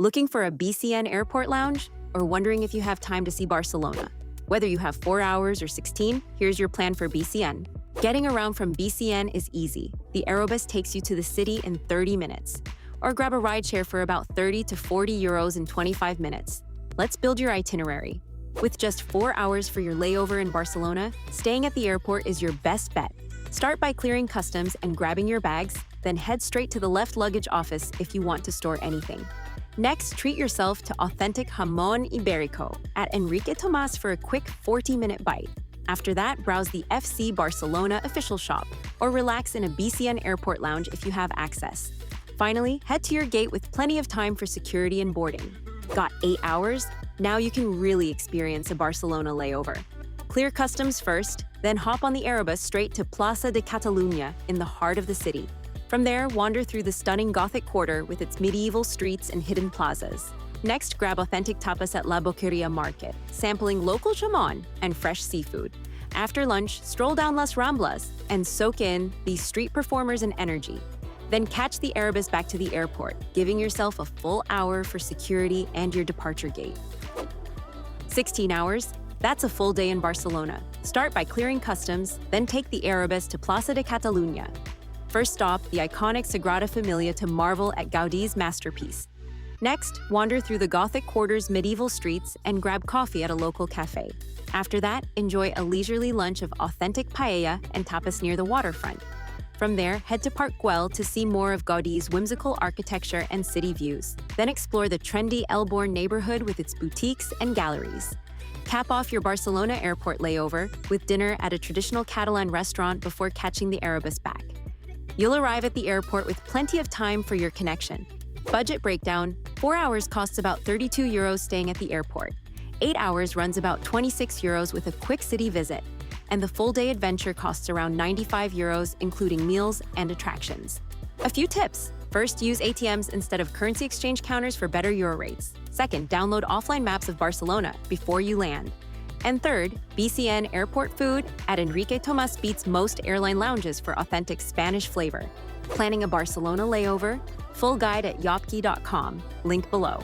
Looking for a BCN airport lounge? Or wondering if you have time to see Barcelona? Whether you have 4 hours or 16, here's your plan for BCN. Getting around from BCN is easy. The Aerobus takes you to the city in 30 minutes. Or grab a rideshare for about 30 to 40 euros in 25 minutes. Let's build your itinerary. With just 4 hours for your layover in Barcelona, staying at the airport is your best bet. Start by clearing customs and grabbing your bags, then head straight to the left luggage office if you want to store anything. Next, treat yourself to authentic jamón ibérico at Enrique Tomás for a quick 40-minute bite. After that, browse the FC Barcelona official shop or relax in a BCN airport lounge if you have access. Finally, head to your gate with plenty of time for security and boarding. Got 8 hours? Now you can really experience a Barcelona layover. Clear customs first, then hop on the Aerobus straight to Plaça de Catalunya in the heart of the city. From there, wander through the stunning Gothic quarter with its medieval streets and hidden plazas. Next, grab authentic tapas at La Boqueria Market, sampling local jamón and fresh seafood. After lunch, stroll down Las Ramblas and soak in these street performers and energy. Then catch the Aerobus back to the airport, giving yourself a full hour for security and your departure gate. 16 hours? That's a full day in Barcelona. Start by clearing customs, then take the Aerobus to Plaça de Catalunya. First stop, the iconic Sagrada Familia to marvel at Gaudi's masterpiece. Next, wander through the Gothic quarter's medieval streets and grab coffee at a local cafe. After that, enjoy a leisurely lunch of authentic paella and tapas near the waterfront. From there, head to Park Güell to see more of Gaudi's whimsical architecture and city views. Then explore the trendy Elborn neighborhood with its boutiques and galleries. Cap off your Barcelona airport layover with dinner at a traditional Catalan restaurant before catching the Aerobus back. You'll arrive at the airport with plenty of time for your connection. Budget breakdown: 4 hours costs about 32 euros staying at the airport. 8 hours runs about 26 euros with a quick city visit. And the full-day adventure costs around 95 euros, including meals and attractions. A few tips. First, use ATMs instead of currency exchange counters for better euro rates. Second, download offline maps of Barcelona before you land. And third, BCN airport food at Enrique Tomás beats most airline lounges for authentic Spanish flavor. Planning a Barcelona layover? Full guide at yopki.com, link below.